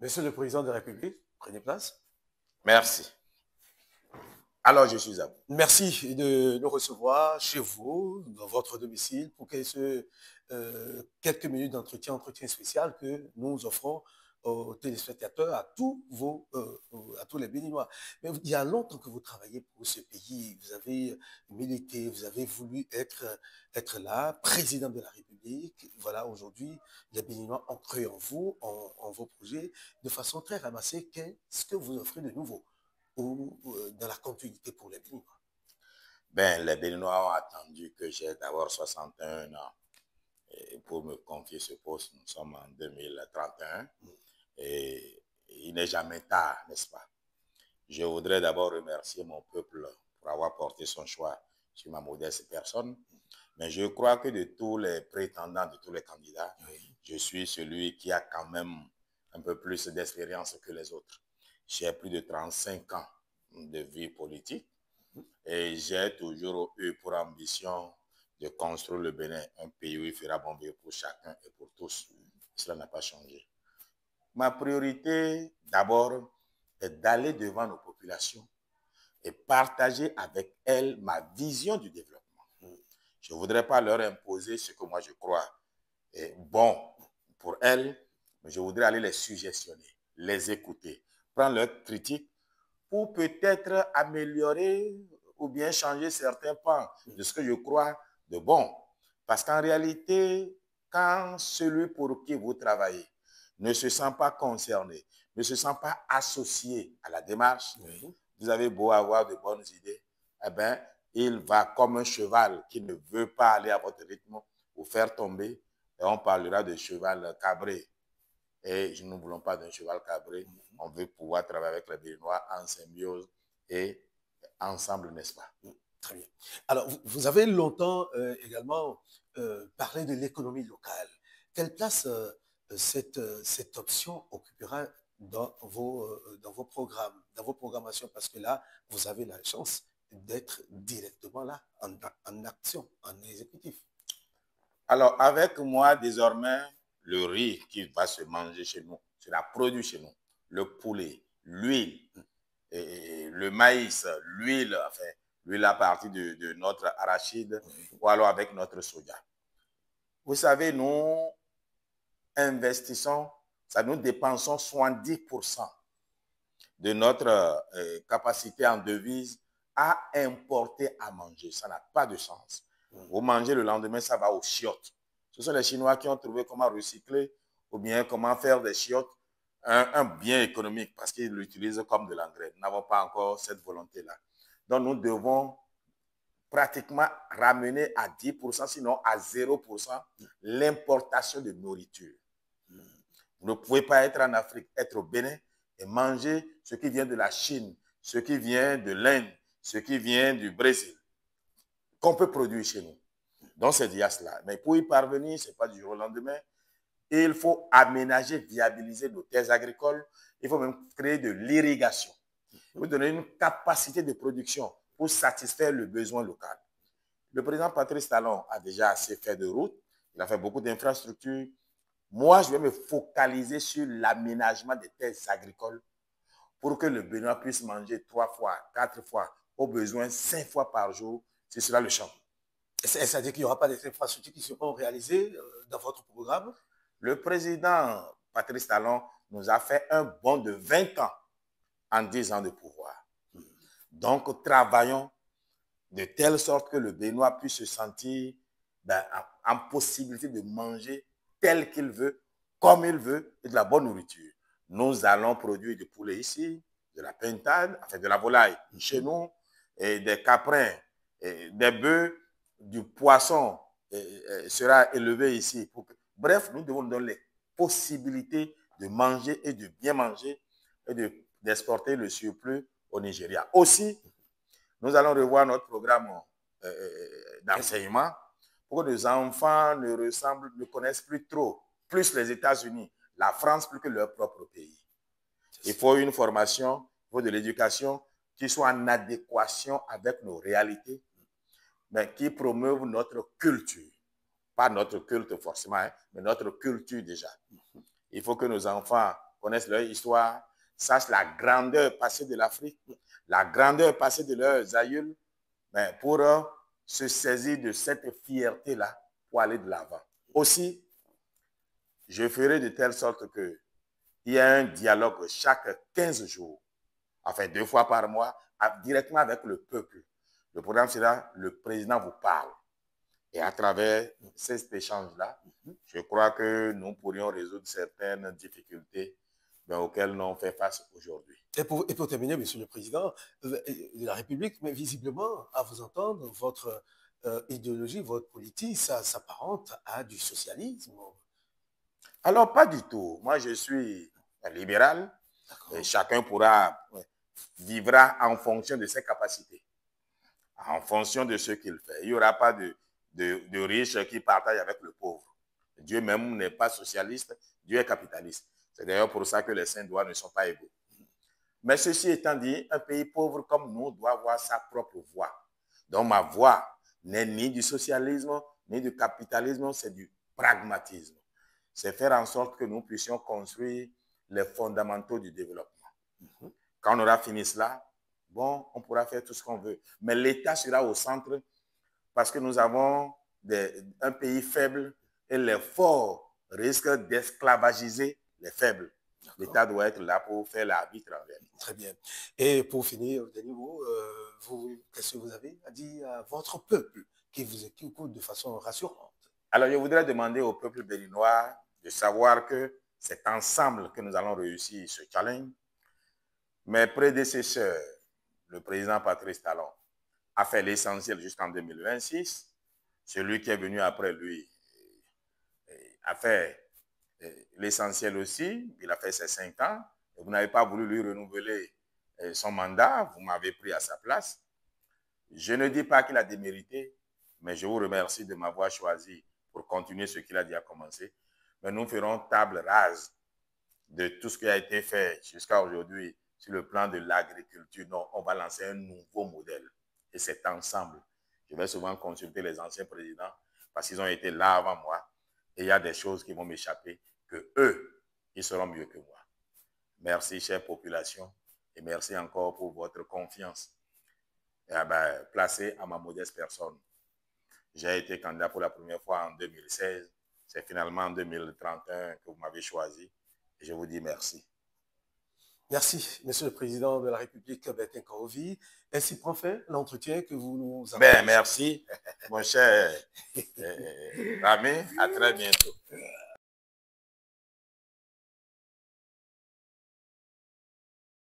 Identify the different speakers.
Speaker 1: Monsieur le Président de la République, prenez place.
Speaker 2: Merci. Alors, je suis à vous.
Speaker 1: Merci de nous recevoir chez vous, dans votre domicile, pour quelques minutes entretien spécial que nous offrons aux téléspectateurs, à tous les Béninois. Mais il y a longtemps que vous travaillez pour ce pays, vous avez milité, vous avez voulu être là, président de la République. Voilà, aujourd'hui, les Béninois ont cru en vous, en vos projets, de façon très ramassée. Qu'est-ce que vous offrez de nouveau ou dans la continuité pour les Béninois?
Speaker 2: Ben, les Béninois ont attendu que j'ai d'abord 61 ans et pour me confier ce poste. Nous sommes en 2031 et il n'est jamais tard, n'est-ce pas? Je voudrais d'abord remercier mon peuple pour avoir porté son choix sur ma modeste personne. Mais je crois que de tous les prétendants, de tous les candidats, je suis celui qui a quand même un peu plus d'expérience que les autres. J'ai plus de 35 ans de vie politique. Et j'ai toujours eu pour ambition de construire le Bénin, un pays où il fera bon vivre pour chacun et pour tous. Cela n'a pas changé. Ma priorité, d'abord, est d'aller devant nos populations et partager avec elles ma vision du développement. Je ne voudrais pas leur imposer ce que moi je crois est bon pour elles, mais je voudrais aller les suggestionner, les écouter, prendre leurs critiques pour peut-être améliorer ou bien changer certains pans de ce que je crois de bon. Parce qu'en réalité, quand celui pour qui vous travaillez ne se sent pas concerné, ne se sent pas associé à la démarche, vous avez beau avoir de bonnes idées, eh bien, il va comme un cheval qui ne veut pas aller à votre rythme vous faire tomber. Et on parlera de cheval cabré. Et nous ne voulons pas d'un cheval cabré. On veut pouvoir travailler avec les Béninois en symbiose et ensemble, n'est-ce pas?
Speaker 1: Très bien. Alors, vous avez longtemps également parlé de l'économie locale. Quelle place cette option occupera dans vos programmes, dans vos programmations? Parce que là, vous avez la chance d'être directement là, en action, en exécutif.
Speaker 2: Alors, avec moi, désormais, le riz qui va se manger chez nous sera produit chez nous. Le poulet, l'huile, le maïs, l'huile, enfin, l'huile à partir de notre arachide ou alors avec notre soja. Vous savez, nous investissons, ça nous dépensons 70% de notre capacité en devise à importer à manger. Ça n'a pas de sens. Vous mangez le lendemain, ça va aux chiottes. Ce sont les Chinois qui ont trouvé comment recycler ou bien comment faire des chiottes un bien économique parce qu'ils l'utilisent comme de l'engrais. Nous n'avons pas encore cette volonté-là. Donc, nous devons pratiquement ramener à 10%, sinon à 0%, l'importation de nourriture. Vous ne pouvez pas être en Afrique, être au Bénin et manger ce qui vient de la Chine, ce qui vient de l'Inde, ce qui vient du Brésil, qu'on peut produire chez nous. Donc, c'est dit à cela. Mais pour y parvenir, ce n'est pas du jour au lendemain. Et il faut aménager, viabiliser nos terres agricoles. Il faut même créer de l'irrigation. Vous donner une capacité de production pour satisfaire le besoin local. Le président Patrice Talon a déjà assez fait de route. Il a fait beaucoup d'infrastructures. Moi, je vais me focaliser sur l'aménagement des terres agricoles pour que le Bénin puisse manger 3 fois, 4 fois, au besoin 5 fois par jour. C'est cela le champ.
Speaker 1: C'est-à-dire qu'il n'y aura pas des infrastructures qui seront réalisées dans votre programme?
Speaker 2: Le président Patrice Talon nous a fait un bond de 20 ans en 10 ans de pouvoir. Donc, travaillons de telle sorte que le Béninois puisse se sentir en possibilité de manger tel qu'il veut, comme il veut, et de la bonne nourriture. Nous allons produire du poulet ici, de la pintade, enfin de la volaille chez nous, et des caprins, et des bœufs, du poisson sera élevé ici. Bref, nous devons donner les possibilités de manger et de bien manger et d'exporter le surplus au Nigeria. Aussi, nous allons revoir notre programme d'enseignement pour que nos enfants ne connaissent plus trop, plus les États-Unis, la France plus que leur propre pays. Il faut une formation, il faut de l'éducation qui soit en adéquation avec nos réalités, mais qui promeuve notre culture. Pas notre culte forcément, mais notre culture déjà. Il faut que nos enfants connaissent leur histoire, sachent la grandeur passée de l'Afrique, la grandeur passée de leurs aïeuls, mais pour se saisir de cette fierté-là pour aller de l'avant. Aussi, je ferai de telle sorte qu'il y ait un dialogue chaque 15 jours, enfin 2 fois par mois, directement avec le peuple. Le programme sera le président vous parle. Et à travers cet échange-là, je crois que nous pourrions résoudre certaines difficultés auxquelles nous fait face aujourd'hui.
Speaker 1: Et pour terminer, Monsieur le Président de la République, mais visiblement, à vous entendre, votre idéologie, votre politique, ça s'apparente à du socialisme.
Speaker 2: Alors, pas du tout. Moi, je suis libéral. Et chacun vivra en fonction de ses capacités, en fonction de ce qu'il fait. Il n'y aura pas de riches qui partagent avec le pauvre. Dieu même n'est pas socialiste, Dieu est capitaliste. C'est d'ailleurs pour ça que les saints droits ne sont pas égaux. Mais ceci étant dit, un pays pauvre comme nous doit avoir sa propre voie. Donc ma voie n'est ni du socialisme, ni du capitalisme, c'est du pragmatisme. C'est faire en sorte que nous puissions construire les fondamentaux du développement. Quand on aura fini cela, bon, on pourra faire tout ce qu'on veut. Mais l'État sera au centre parce que nous avons un pays faible et les forts risquent d'esclavagiser les faibles. L'État doit être là pour faire l'arbitre en réalité.
Speaker 1: Très bien. Et pour finir, dernier mot, qu'est-ce que vous avez à dire à votre peuple qui vous écoute de façon rassurante?
Speaker 2: Alors, je voudrais demander au peuple béninois de savoir que c'est ensemble que nous allons réussir ce challenge. Mes prédécesseurs, le président Patrice Talon, a fait l'essentiel jusqu'en 2026. Celui qui est venu après lui a fait l'essentiel aussi. Il a fait ses 5 ans. Et vous n'avez pas voulu lui renouveler son mandat. Vous m'avez pris à sa place. Je ne dis pas qu'il a démérité, mais je vous remercie de m'avoir choisi pour continuer ce qu'il a déjà commencé. Mais nous ferons table rase de tout ce qui a été fait jusqu'à aujourd'hui sur le plan de l'agriculture. Donc, on va lancer un nouveau modèle. Et c'est ensemble. Je vais souvent consulter les anciens présidents parce qu'ils ont été là avant moi. Et il y a des choses qui vont m'échapper que eux, ils seront mieux que moi. Merci, chère population. Et merci encore pour votre confiance placée à ma modeste personne. J'ai été candidat pour la première fois en 2016. C'est finalement en 2031 que vous m'avez choisi. Et je vous dis merci.
Speaker 1: Merci, Monsieur le Président de la République, Bertin Kaovi. Ainsi prend fin l'entretien que vous nous avez.
Speaker 2: Merci, mon cher Rami. À très bientôt.